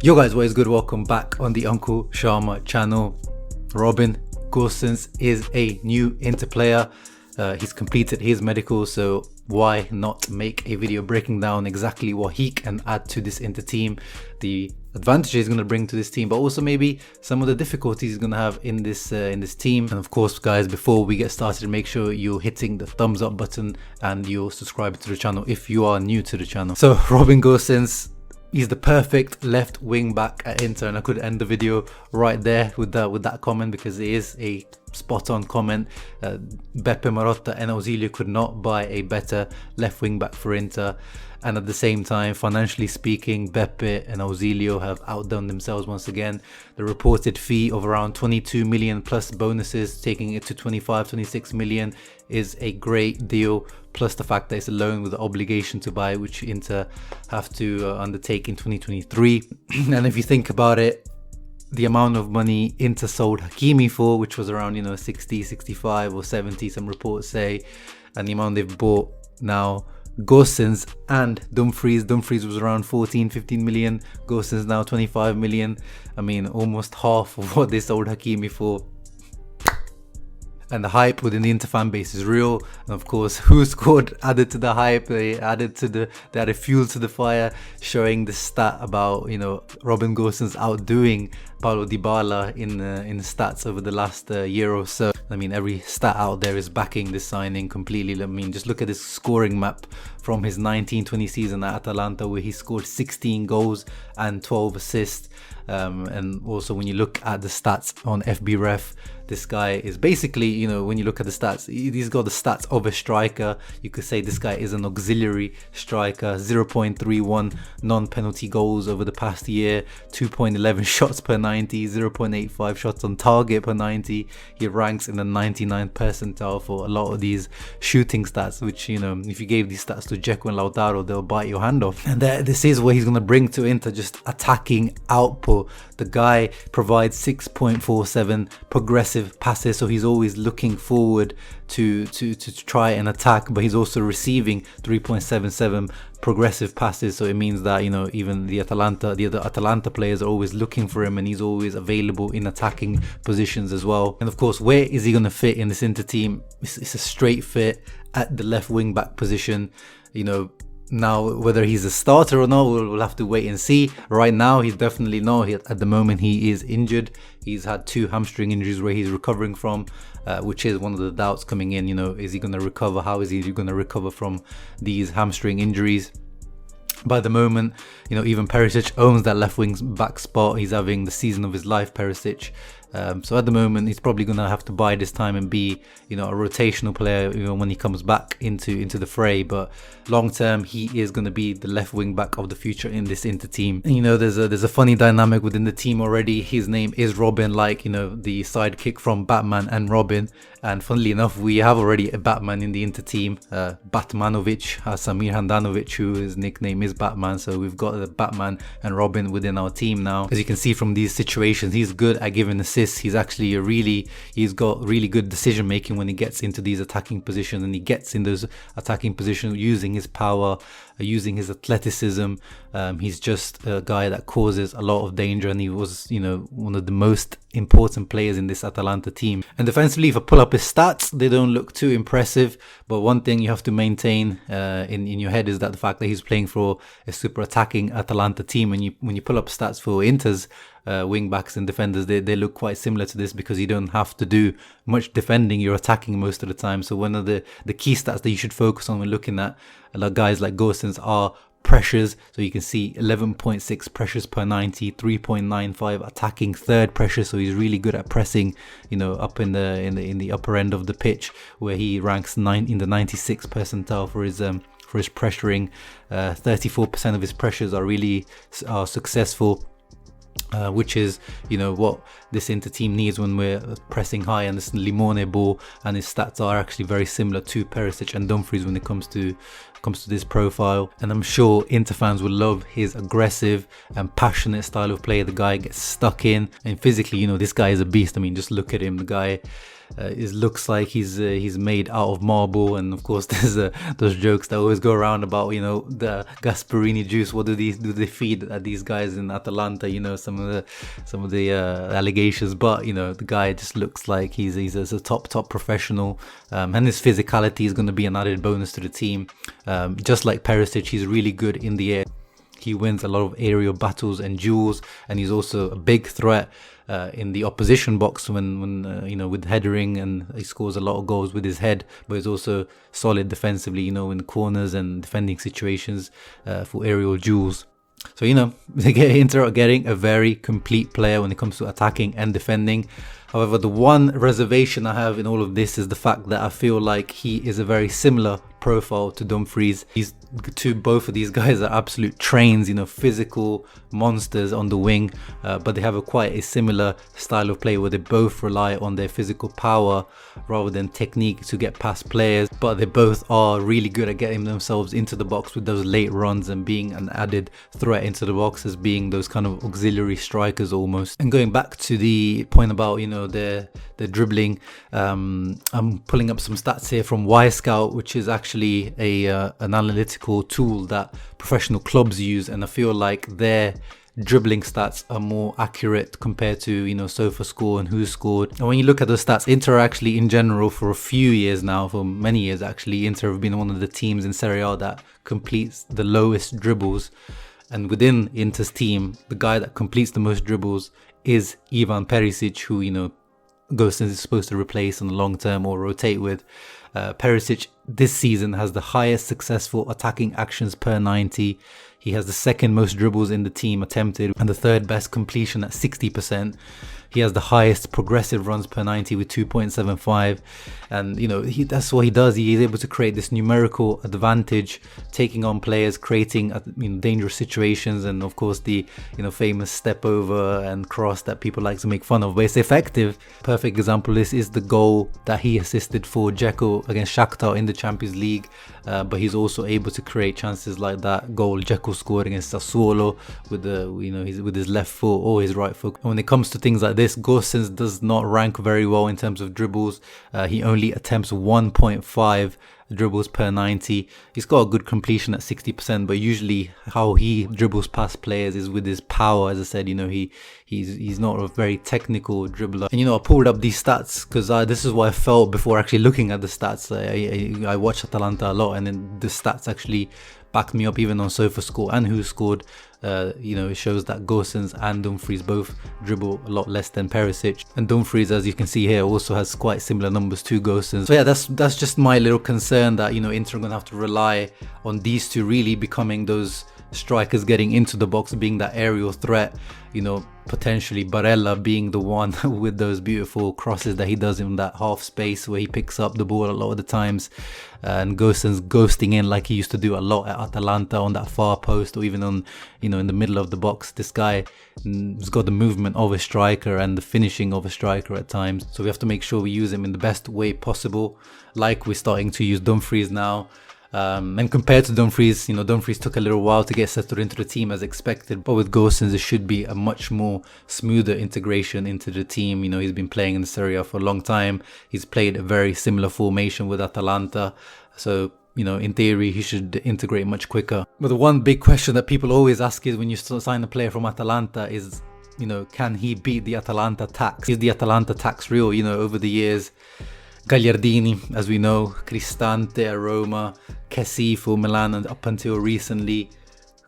Yo guys, what is good? Welcome back on the Uncle Sharma channel. Robin Gosens is a new Inter player. He's completed his medical, so why not make a video breaking down exactly what he can add to this Inter team, the advantages he's going to bring to this team, but also maybe some of the difficulties he's going to have in this team. And of course guys, before we get started, make sure you're hitting the thumbs up button and you're subscribed to the channel if you are new to the channel. So Robin Gosens, he's the perfect left wing back at Inter, and I could end the video right there with that comment because it is a spot on comment. Beppe Marotta and Ausilio could not buy a better left wing back for Inter, and at the same time, financially speaking, Beppe and Ausilio have outdone themselves once again. The reported fee of around 22 million plus bonuses, taking it to 25-26 million, is a great deal, plus the fact that it's a loan with the obligation to buy, which Inter have to undertake in 2023. And if you think about it, the amount of money Inter sold Hakimi for, which was around 60, 65 or 70, some reports say, and the amount they've bought now Gosens and Dumfries was around 14-15 million. Gosens now 25 million. I mean, almost half of what they sold Hakimi for. And the hype within the Inter fan base is real. And of course, who scored added to the hype. They added fuel to the fire, showing the stat about Robin Gosens outdoing Paulo Dybala in stats over the last year or so. I mean, every stat out there is backing this signing completely. I mean, just look at his scoring map from his 19-20 season at Atalanta, where he scored 16 goals and 12 assists. And also when you look at the stats on FBref, this guy is basically, when you look at the stats, he's got the stats of a striker. You could say this guy is an auxiliary striker. 0.31 non-penalty goals over the past year, 2.11 shots per 90, 0.85 shots on target per 90. He ranks in the 99th percentile for a lot of these shooting stats, which, if you gave these stats to Dzeko and Lautaro, they'll bite your hand off. And this is what he's going to bring to Inter, just attacking output. The guy provides 6.47 progressive passes, so he's always looking forward to try and attack, but he's also receiving 3.77 progressive passes. So it means that even the other Atalanta players are always looking for him, and he's always available in attacking positions as well. And of course, where is he going to fit in this Inter team? It's a straight fit at the left wing back position. Now, whether he's a starter or not, we'll have to wait and see. Right now, he's definitely not. At the moment, he is injured. He's had 2 hamstring injuries where he's recovering from, which is one of the doubts coming in. Is he going to recover? How is he going to recover from these hamstring injuries? By the moment, even Perisic owns that left wing back spot. He's having the season of his life, Perisic. So at the moment, he's probably going to have to bide his time and be, a rotational player when he comes back into the fray. But long term, he is going to be the left wing back of the future in this Inter team. And, there's a funny dynamic within the team already. His name is Robin, like the sidekick from Batman and Robin. And funnily enough, we have already a Batman in the Inter team, Batmanovic, Samir Handanovic, who his nickname is Batman. So we've got the Batman and Robin within our team now. As you can see from these situations, he's good at giving assists. He's actually he's got really good decision making when he gets into these attacking positions, and he gets in those attacking positions using his power, using his athleticism. He's just a guy that causes a lot of danger, and he was one of the most important players in this Atalanta team. And defensively, if I pull up his stats, they don't look too impressive, but one thing you have to maintain in your head is that the fact that he's playing for a super attacking Atalanta team. When you pull up stats for Inter's wing backs and defenders, they look quite similar to this, because you don't have to do much defending, you're attacking most of the time. So one of the key stats that you should focus on when looking at guys like Gosens are pressures. So you can see 11.6 pressures per 90, 3.95 attacking third pressure. So he's really good at pressing, up in the upper end of the pitch, where he ranks in the 96th percentile for his pressuring. 34% of his pressures are successful. which is, you know, what this Inter team needs when we're pressing high. And this Limone ball and his stats are actually very similar to Perisic and Dumfries when it comes to this profile. And I'm sure Inter fans will love his aggressive and passionate style of play. The guy gets stuck in, and physically, you know, this guy is a beast. I mean, just look at him. The guy looks like he's made out of marble. And of course, there's those jokes that always go around about, you know, the Gasparini juice. What do they feed these guys in Atalanta? You know, some of the allegations. But you know, the guy just looks like he's a top professional, and his physicality is going to be an added bonus to the team. Just like Perisic, he's really good in the air. He wins a lot of aerial battles and duels, and he's also a big threat in the opposition box when you know, with headering, and he scores a lot of goals with his head. But he's also solid defensively, you know, in corners and defending situations for aerial duels. So, you know, Inter are getting a very complete player when it comes to attacking and defending. However, the one reservation I have in all of this is the fact that I feel like he is a very similar profile to Dumfries. Both of these guys are absolute trains, you know, physical monsters on the wing, but they have quite a similar style of play where they both rely on their physical power rather than technique to get past players. But they both are really good at getting themselves into the box with those late runs and being an added threat into the box, as being those kind of auxiliary strikers almost. And going back to the point about, you know, their dribbling, I'm pulling up some stats here from Y-Scout, which is actually an analytical tool that professional clubs use, and I feel like their dribbling stats are more accurate compared to, you know, SofaScore and Who Scored. And when you look at those stats, Inter actually in general for a few years now, for many years actually, Inter have been one of the teams in Serie A that completes the lowest dribbles. And within Inter's team, the guy that completes the most dribbles is Ivan Perisic, who, you know, Gosens is supposed to replace on the long term or rotate with. Perisic this season has the highest successful attacking actions per 90. He has the second most dribbles in the team attempted and the third best completion at 60%. He has the highest progressive runs per 90 with 2.75, and you know, that's what he does. He is able to create this numerical advantage, taking on players, creating dangerous situations, and of course the famous step over and cross that people like to make fun of, but it's effective. Perfect example is the goal that he assisted for Dzeko against Shakhtar in the Champions League, but he's also able to create chances like that goal Dzeko scored against Sassuolo with with his left foot or his right foot. And when it comes to things like this, Gosens does not rank very well in terms of dribbles. He only attempts 1.5 dribbles per 90. He's got a good completion at 60%, but usually how he dribbles past players is with his power. As I said, he's not a very technical dribbler. And I pulled up these stats because this is what I felt before actually looking at the stats. I watch Atalanta a lot, and then the stats actually backed me up, even on SofaScore and Who Scored. It shows that Gosens and Dumfries both dribble a lot less than Perisic, and Dumfries, as you can see here, also has quite similar numbers to Gosens. So yeah, that's just my little concern, that Inter are gonna have to rely on these two really becoming those strikers, getting into the box, being that aerial threat. Potentially Barella being the one with those beautiful crosses that he does in that half space where he picks up the ball a lot of the times, and Gosens ghosting in like he used to do a lot at Atalanta on that far post, or even on in the middle of the box. This guy has got the movement of a striker and the finishing of a striker at times, so we have to make sure we use him in the best way possible, like we're starting to use Dumfries now. And compared to Dumfries, Dumfries took a little while to get settled into the team as expected, but with Gosens it should be a much more smoother integration into the team. He's been playing in the Serie A for a long time. He's played a very similar formation with Atalanta, so in theory he should integrate much quicker. But the one big question that people always ask is, when you sign a player from Atalanta, is can he beat the Atalanta tax? Is the Atalanta tax real? Over the years, Gagliardini, as we know, Cristante at Roma, Kessie for Milan, and up until recently,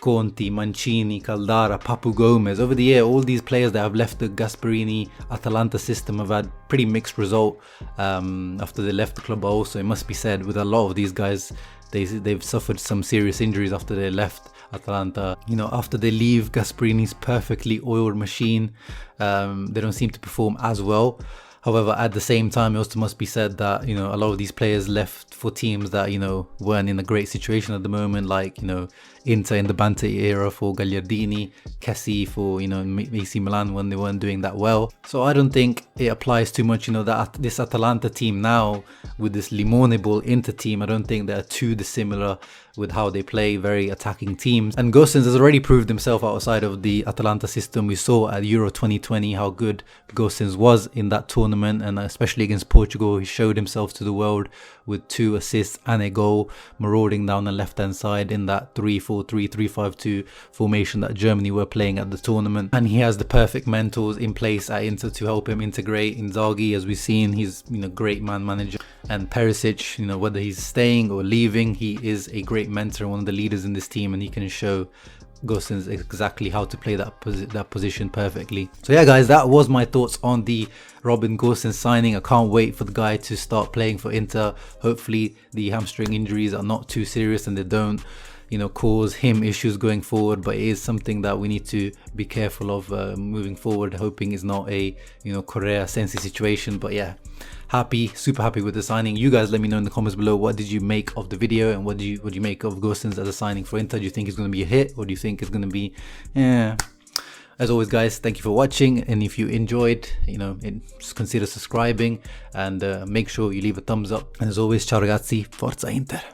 Conti, Mancini, Caldara, Papu Gomez. Over the year, all these players that have left the Gasparini Atalanta system have had pretty mixed result after they left the club. Also, it must be said, with a lot of these guys, they've suffered some serious injuries after they left Atalanta. After they leave Gasparini's perfectly oiled machine, they don't seem to perform as well. However, at the same time, it also must be said that, you know, a lot of these players left for teams that, you know, weren't in a great situation at the moment, like, you know, Inter in the Bante era for Gagliardini, Kessie for, you know, AC Milan when they weren't doing that well. So I don't think it applies too much, you know, that this Atalanta team now with this Limone Ball Inter team, I don't think they're too dissimilar with how they play, very attacking teams. And Gosens has already proved himself outside of the Atalanta system. We saw at Euro 2020 how good Gosens was in that tournament, and especially against Portugal, he showed himself to the world with 2 assists and a goal, marauding down the left hand side in that 3-4-3, 3-5-2 formation that Germany were playing at the tournament. And he has the perfect mentors in place at Inter to help him integrate. Inzaghi, as we've seen, he's, you know, great man manager. And Perisic, you know, whether he's staying or leaving, he is a great mentor and one of the leaders in this team, and he can show Gosens exactly how to play that position perfectly. So yeah guys, that was my thoughts on the Robin Gosens signing. I can't wait for the guy to start playing for Inter. Hopefully the hamstring injuries are not too serious and they don't, you know, cause him issues going forward, but it is something that we need to be careful of moving forward, hoping it's not a, you know, Correa Sensi situation. But yeah, super happy with the signing. You guys let me know in the comments below, what did you make of the video, and what do you make of Gosens as a signing for Inter? Do you think it's going to be a hit, or do you think it's going to be, yeah? As always guys, thank you for watching, and if you enjoyed, you know, just consider subscribing and make sure you leave a thumbs up. And as always, ciao ragazzi, forza Inter.